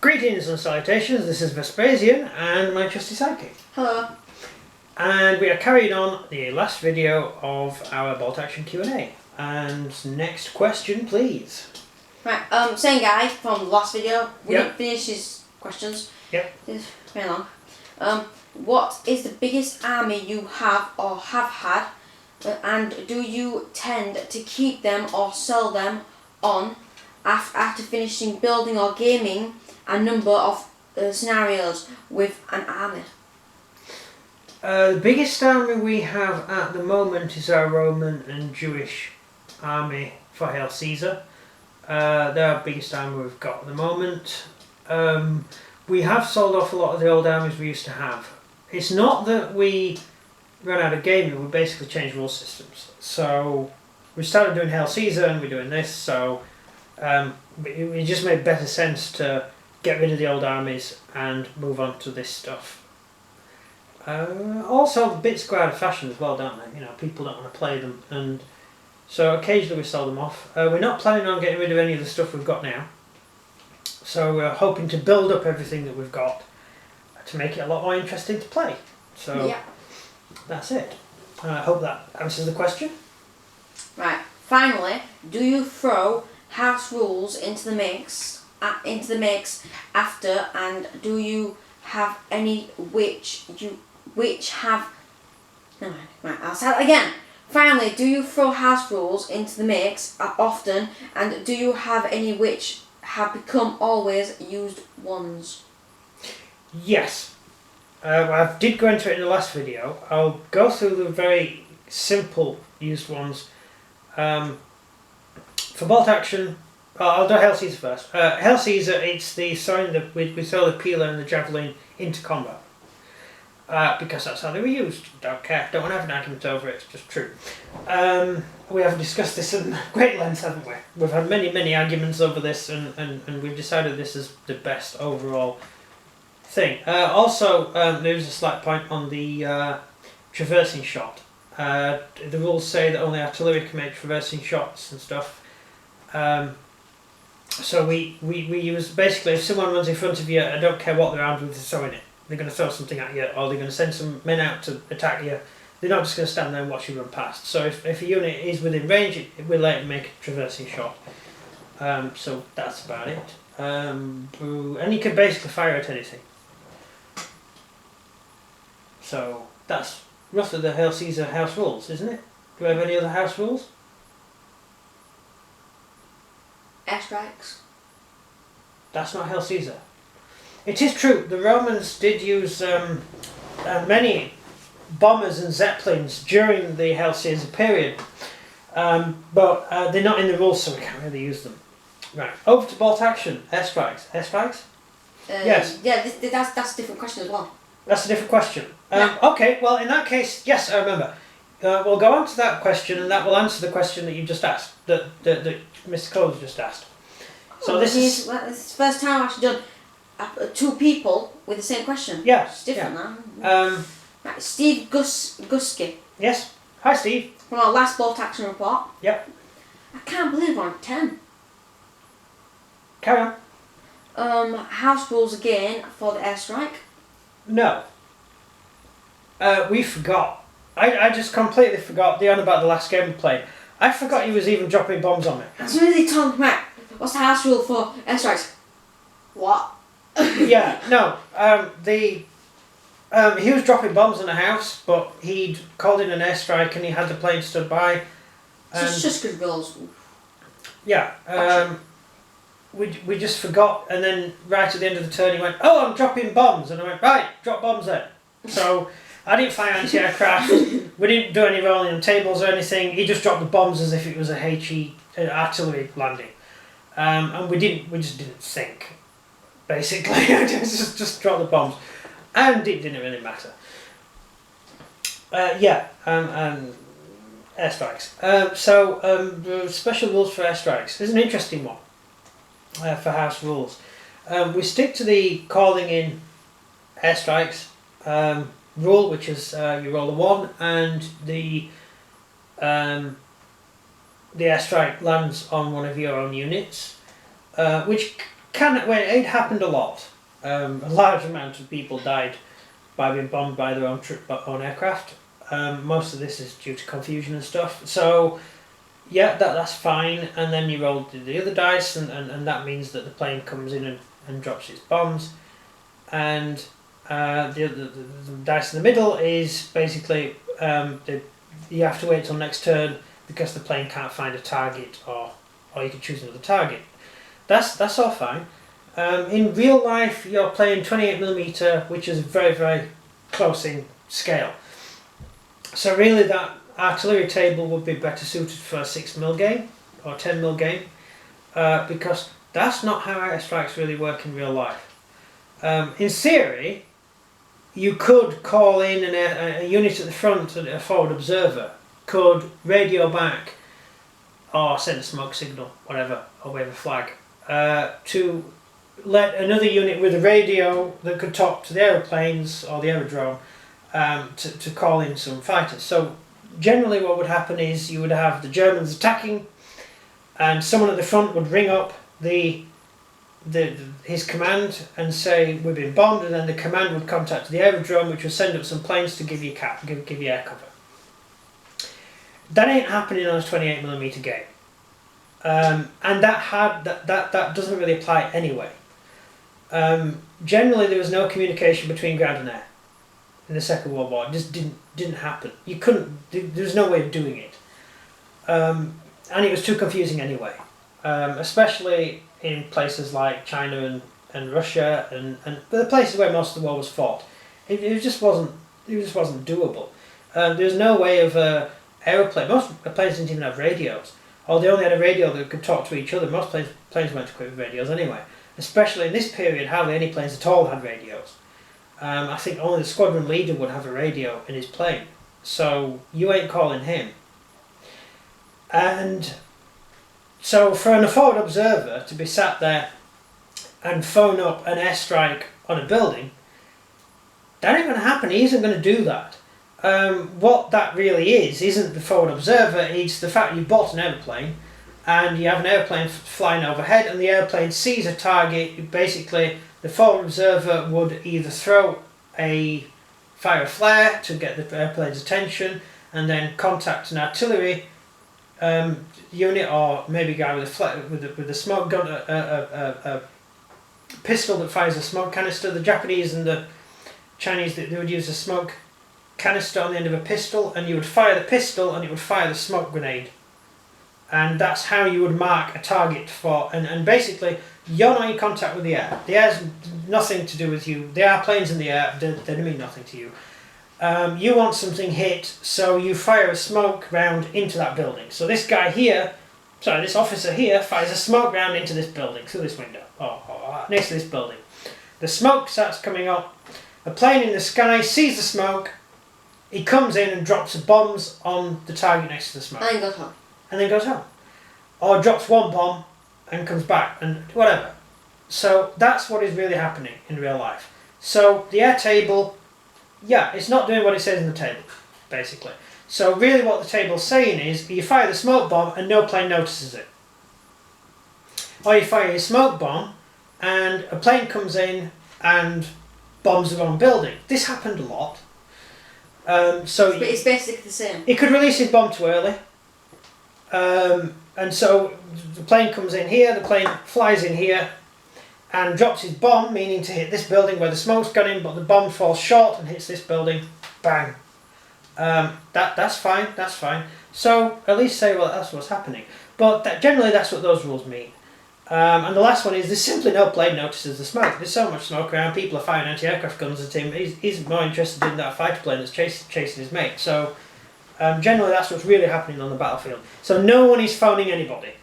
Greetings and salutations, this is Vespasian and my trusty sidekick. Hello. And we are carrying on the last video of our bolt action Q&A. And next question, please. Right, same guy from the last video. We Yep. didn't finish his questions. Yep. It's very long. What is the biggest army you have or have had, and do you tend to keep them or sell them on after finishing building or gaming a number of scenarios with an army? The biggest army we have at the moment is our Roman and Jewish army for Hail Caesar. They're our biggest army we've got at the moment. We have sold off a lot of the old armies we used to have. It's not that we ran out of gaming, we basically changed rule systems. So we started doing Hail Caesar and we're doing this, so it just made better sense to get rid of the old armies and move on to this stuff. Also, bits go out of fashion as well, don't they? You know, people don't want to play them, and so occasionally we sell them off. We're not planning on getting rid of any of the stuff we've got now, so we're hoping to build up everything that we've got to make it a lot more interesting to play. So Yeah. that's it. I hope that answers the question. Right. Finally, do you throw house rules into the mix after, and do you have any which have? Never mind. Right. I'll start again. Finally, do you throw house rules into the mix often, and do you have any which have become always used ones? Yes. I did go into it in the last video. I'll go through the very simple used ones. For bolt action, I'll do Hail Caesar first. Hail Caesar, it's the sign that we throw the peeler and the javelin into combat. Because that's how they were used. Don't care, don't want to have an argument over it, it's just true. We have discussed this in great length, haven't we? We've had many arguments over this, and we've decided this is the best overall thing. Also, there's a slight point on the traversing shot. The rules say that only artillery can make traversing shots and stuff. So we use, basically, if someone runs in front of you, I don't care what they're armed with, they're throwing it. They're going to throw something at you, or they're going to send some men out to attack you. They're not just going to stand there and watch you run past. So if a unit is within range, we'll let it make a traversing shot. So that's about it. And you can basically fire at anything. So that's roughly the Hail Caesar house rules, isn't it? Do we have any other house rules? Airstrikes. That's not Hail Caesar. It is true, the Romans did use many bombers and zeppelins during the Hail Caesar period, but they're not in the rules, so we can't really use them. Right, over to bolt action, airstrikes. Airstrikes? Yes. Yeah, that's a different question as well. That's a different question. Yeah. Okay, well in that case, yes, I remember. We'll go on to that question, and that will answer the question that you just asked, that Mr. Close just asked. So this is the first time I've actually done two people with the same question. Yeah, It's different now. Right, Steve Gusky Yes. Hi, Steve. from our last bolt action report. Yep. I can't believe we're on 10. Carry on. House rules again for the airstrike. No. We forgot. I just completely forgot the on about the last game we played. I forgot you was even dropping bombs on me. That's really Tom. Right. What's the house rule for airstrikes? What? Yeah, no. He was dropping bombs on the house, but he'd called in an airstrike and he had the plane stood by. It's just good rules. Yeah. We just forgot, and then right at the end of the turn he went, "Oh, I'm dropping bombs," and I went, "Right, drop bombs then." So I didn't fire anti-aircraft. We didn't do any rolling on tables or anything. He just dropped the bombs as if it was a HE artillery landing, and we just didn't think. Basically, just drop the bombs, and it didn't really matter. Airstrikes. So special rules for airstrikes. There's an interesting one for house rules. We stick to the calling in airstrikes rule, which is you roll a 1 and the airstrike lands on one of your own units, which it happened a lot. A large amount of people died by being bombed by their own aircraft. Most of this is due to confusion and stuff. So, yeah, that's fine. And then you roll the other dice, and that means that the plane comes in and drops its bombs. And the dice in the middle is basically you have to wait till next turn because the plane can't find a target, or you can choose another target. That's all fine. In real life, you're playing 28mm, which is very, very close in scale. So really, that artillery table would be better suited for a 6mm game or 10mm game, because that's not how airstrikes really work in real life. In theory, you could call in a unit at the front, a forward observer, could radio back or send a smoke signal, whatever, or wave a flag, to let another unit with a radio that could talk to the aeroplanes or the aerodrome to call in some fighters. So generally what would happen is you would have the Germans attacking, and someone at the front would ring up his command and say we've been bombed, and then the command would contact the aerodrome, which would send up some planes to give you air cover. That ain't happening on a 28mm game, and that doesn't really apply anyway. Generally, there was no communication between ground and air in the Second World War. It just didn't happen. You couldn't. There was no way of doing it, and it was too confusing anyway, especially in places like China and Russia and the places where most of the war was fought. It just wasn't doable. There's no way of aeroplane. Most planes didn't even have radios, or they only had a radio that could talk to each other. Most planes weren't equipped with radios anyway. Especially in this period, hardly any planes at all had radios. I think only the squadron leader would have a radio in his plane, so you ain't calling him. And so for a forward observer to be sat there and phone up an airstrike on a building, that ain't going to happen. He isn't going to do that. What that really isn't the forward observer, it's the fact you bought an aeroplane and you have an airplane flying overhead and the airplane sees a target. Basically, the forward observer would either fire a flare to get the airplane's attention and then contact an artillery unit, or maybe a guy with a smoke gun, a pistol that fires a smoke canister. The Japanese and the Chinese, they would use a smoke canister on the end of a pistol, and you would fire the pistol and it would fire the smoke grenade. And that's how you would mark a target for, and basically you're not in contact with the air. The air's nothing to do with you. There are planes in the air, they mean nothing to you. You want something hit, so you fire a smoke round into that building. So this officer here fires a smoke round into this building, through this window, or next to this building. The smoke starts coming up, a plane in the sky sees the smoke, he comes in and drops the bombs on the target next to the smoke. And then goes home. Or drops one bomb and comes back, and whatever. So that's what is really happening in real life. So the air table, yeah, it's not doing what it says in the table, basically. So really what the table's saying is, you fire the smoke bomb and no plane notices it. Or you fire a smoke bomb and a plane comes in and bombs the wrong building. This happened a lot. But it's basically the same. He could release his bomb too early. And so the plane comes in here, the plane flies in here and drops his bomb, meaning to hit this building where the smoke's gone in, but the bomb falls short and hits this building. Bang. That's fine. So at least say, well, that's what's happening. But generally that's what those rules mean. And the last one is, there's simply no plane notices the smoke. There's so much smoke around, people are firing anti-aircraft guns at him. He's more interested in that fighter plane that's chasing his mate. So generally that's what's really happening on the battlefield. So no one is phoning anybody.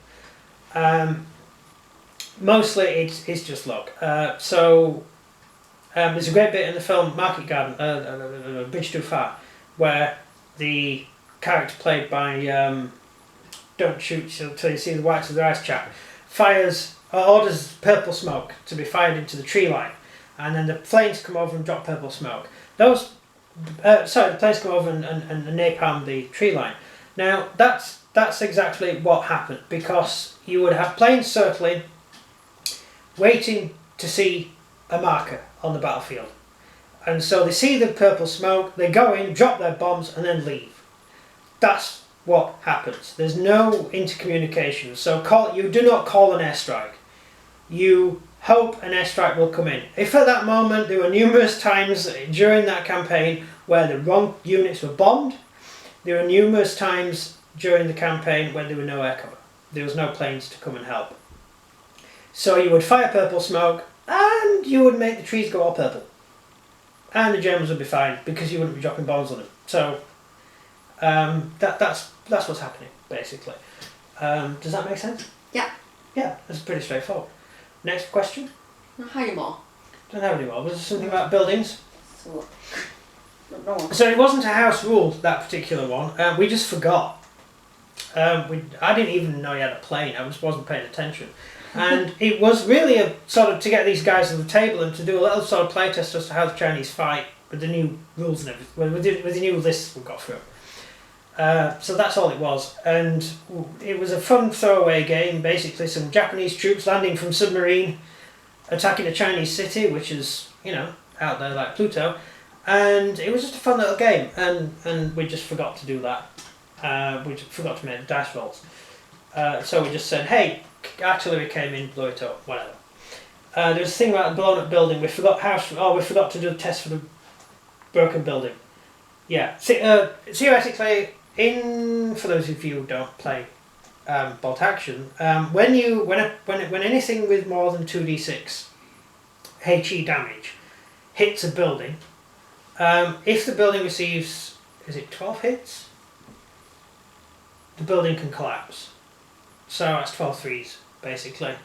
Mostly it's just luck. There's a great bit in the film Market Garden, Bridge Too Far, where the character played by Don't Shoot Till You See the Whites of Their Eyes chap orders purple smoke to be fired into the tree line, and then the planes come over and drop purple smoke. The planes come over and napalm the tree line. Now that's exactly what happened, because you would have planes circling, waiting to see a marker on the battlefield. And so they see the purple smoke, they go in, drop their bombs, and then leave. That's what happens. There's no intercommunication. So you do not call an airstrike. You hope an airstrike will come in. If at that moment there were numerous times during that campaign where the wrong units were bombed, there were numerous times during the campaign when there were no air cover. There was no planes to come and help. So you would fire purple smoke and you would make the trees go all purple. And the Germans would be fine because you wouldn't be dropping bombs on them. So that's what's happening, basically. Does that make sense? Yeah. Yeah, that's pretty straightforward. Next question? Not hiding more. Don't have any more. Was there something about buildings? So, no. So it wasn't a house rule, that particular one. We just forgot. I didn't even know he had a plane. I just wasn't paying attention. And it was really a sort of to get these guys at the table and to do a little sort of playtest as to how the Chinese fight with the new rules and everything, with the new lists we got through. So that's all it was. And it was a fun throwaway game, basically some Japanese troops landing from submarine, attacking a Chinese city, which is, out there like Pluto. And it was just a fun little game, and we just forgot to do that. We just forgot to make the dice rolls. So we just said, hey, artillery came in, blew it up, whatever. There was a thing about the blown up building. We forgot to do the test for the broken building. Yeah. Theoretically, for those of you who don't play Bolt Action, when anything with more than 2d6 HE damage hits a building, if the building receives, 12 hits? The building can collapse. So that's 12 threes, basically.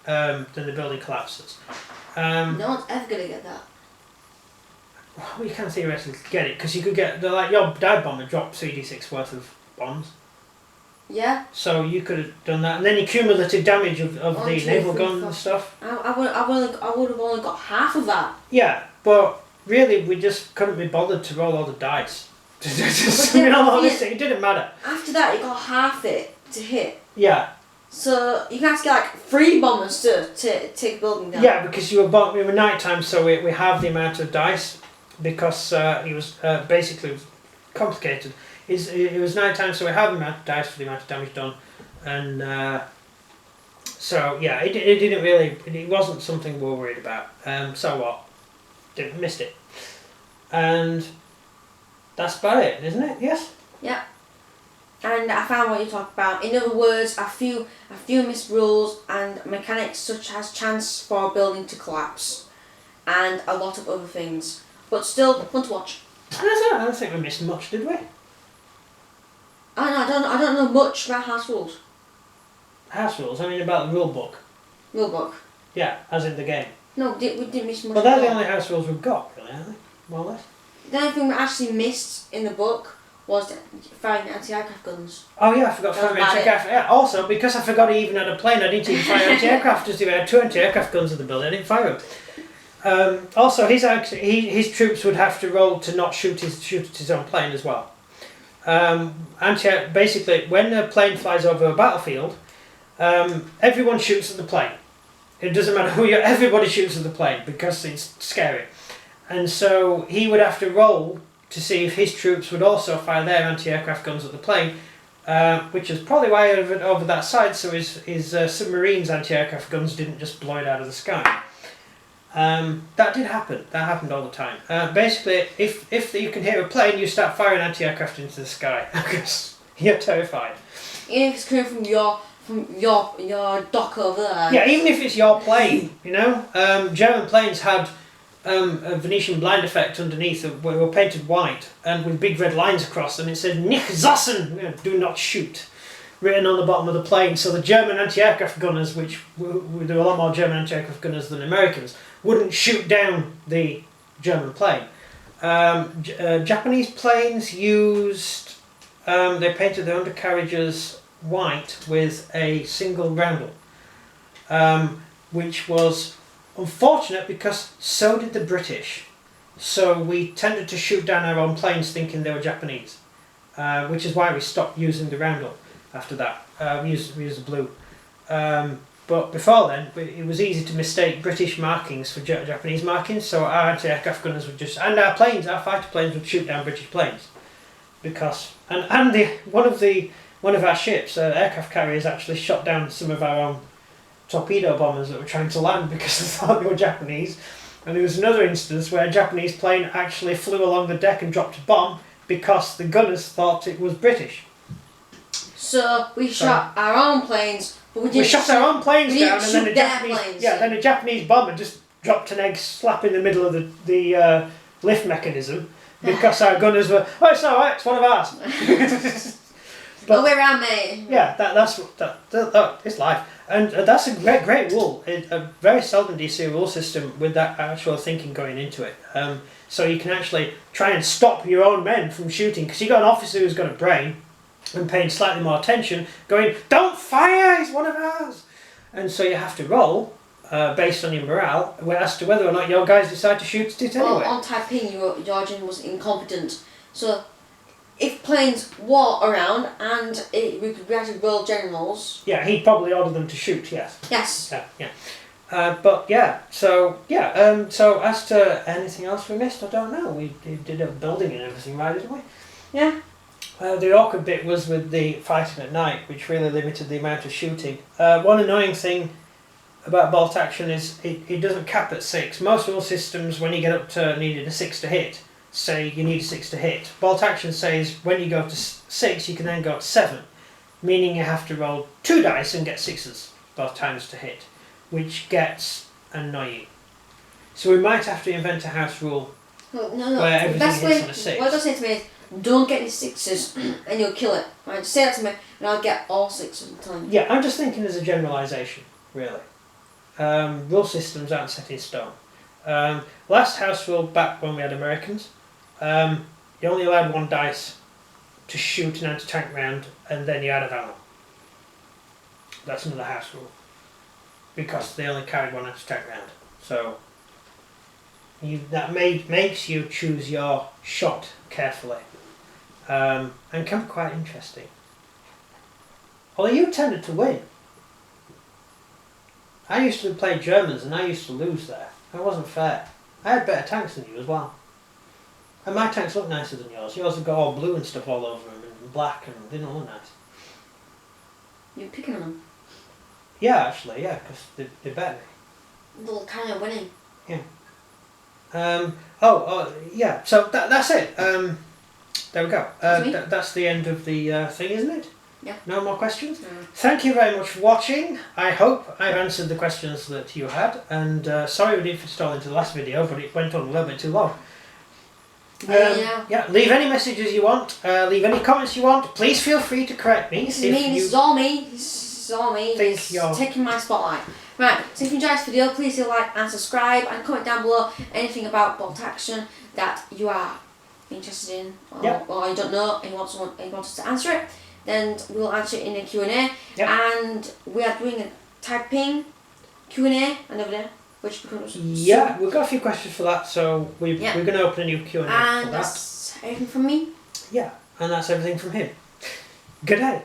Then the building collapses. No one's ever going to get that. Well, you can theoretically get it, because you could get, your dive bomber dropped 3d6 worth of bombs. Yeah. So you could have done that, and then the cumulative damage of the naval gun and stuff. I would have only got half of that. Yeah, but really we just couldn't be bothered to roll all the dice. Honestly, it didn't matter. After that, you got half it to hit. Yeah. So you can have to get like 3 bombers to take building down. Yeah, because we were nighttime, so we have the amount of dice, because it was basically complicated. It was nighttime, so we have the amount of dice for the amount of damage done, and so yeah, it didn't really. It wasn't something we were worried about. So what? Missed it, and that's about it, isn't it? Yes. Yeah. And I found what you talked about. In other words, a few missed rules and mechanics such as chance for a building to collapse, and a lot of other things. But still, fun to watch. I don't think we missed much, did we? I don't know much about house rules. House rules? I mean about the rule book. Rule book. Yeah, as in the game. No, we didn't miss much. Well, they're the only house rules we've got, really, aren't they? More or less. The only thing we actually missed in the book was firing anti-aircraft guns. Oh yeah, I forgot to fire anti-aircraft. Yeah, also, because I forgot he even had a plane, I didn't even fire anti-aircraft. Just even had 2 anti-aircraft guns in the building, I didn't fire them. Also, his troops would have to roll to not shoot at his own plane as well. Basically, when a plane flies over a battlefield, everyone shoots at the plane. It doesn't matter who everybody shoots at the plane because it's scary. And so he would have to roll to see if his troops would also fire their anti-aircraft guns at the plane, which is probably why over that side, so his submarines' anti-aircraft guns didn't just blow it out of the sky. That did happen. That happened all the time. Basically, if you can hear a plane, you start firing anti-aircraft into the sky because you're terrified. Even if it's coming from your dock over there. Yeah, even if it's your plane, German planes had a Venetian blind effect underneath, where they were painted white and with big red lines across them. It said "Nicht schossen," do not shoot, written on the bottom of the plane. So the German anti-aircraft gunners, which there were a lot more German anti-aircraft gunners than Americans, wouldn't shoot down the German plane. Japanese planes used, they painted their undercarriages white with a single roundel, which was unfortunate because so did the British. So we tended to shoot down our own planes thinking they were Japanese, which is why we stopped using the roundel after that. We used the blue. But before then, it was easy to mistake British markings for Japanese markings. So our anti-aircraft gunners would just, and our fighter planes would shoot down British planes, because one of our ships, aircraft carriers, actually shot down some of our own torpedo bombers that were trying to land because they thought they were Japanese. And there was another instance where a Japanese plane actually flew along the deck and dropped a bomb because the gunners thought it was British. So we shot our own planes, but we shot our own planes down, and then a Japanese bomber just dropped an egg slap in the middle of the lift mechanism because our gunners were, oh, it's all right, it's one of ours. But we're around, mate. Yeah, that's it's life, and that's a great rule. Very seldom do you see a rule system with that actual thinking going into it. So you can actually try and stop your own men from shooting, because you got an officer who's got a brain and paying slightly more attention, going, "Don't fire! He's one of ours." And so you have to roll based on your morale as to whether or not your guys decide to shoot it anyway. Well, on Taiping, Georgian was incompetent. So if planes were around and we could react to world generals... Yeah, he'd probably order them to shoot, yes. Yes. Yeah. So as to anything else we missed, I don't know. We did a building and everything right, didn't we? Yeah. The awkward bit was with the fighting at night, which really limited the amount of shooting. One annoying thing about bolt action is it doesn't cap at 6. Most rule systems, when you get up to needing a 6 to hit, say you need a 6 to hit. Bolt action says when you go to 6, you can then go to 7, meaning you have to roll 2 dice and get 6s both times to hit, which gets annoying. So we might have to invent a house rule No. where everything Best hits way, on a 6. what I say to me is, don't get any 6s and you'll kill it. Right, just say that to me and I'll get all 6s at the time. Yeah, I'm just thinking as a generalisation, really. Rule systems aren't set in stone. Last house rule, back when we had Americans, you only allowed 1 dice to shoot an anti-tank round, and then you had a ammo. That's another house rule, because they only carried 1 anti-tank round. So that makes you choose your shot carefully, and can be quite interesting. Although you tended to win. I used to play Germans and I used to lose there. That wasn't fair. I had better tanks than you as well. And my tanks look nicer than yours. Yours have got all blue and stuff all over them, and black, and they don't look nice. You're picking on them. Yeah, actually, yeah, because they better be. They're kind of winning. Yeah. Yeah, so that's it. There we go. That's the end of the thing, isn't it? Yeah. No more questions? No. Thank you very much for watching. I hope I've answered the questions that you had, and sorry we didn't fit it all into the last video, but it went on a little bit too long. Yeah, leave any messages you want, leave any comments you want. Please feel free to correct me. This is all me. This is all me. It's taking my spotlight. Right, so if you enjoyed this video, please do like and subscribe, and comment down below anything about bolt action that you are interested in, or you don't know and you want us to answer it. Then we'll answer it in a Q&A. Yep. And we are doing a Taiping Q&A over there, which becomes yeah, we've got a few questions for that, so we're going to open a new Q&A for that. And that's everything from me. Yeah, and that's everything from him. Good day.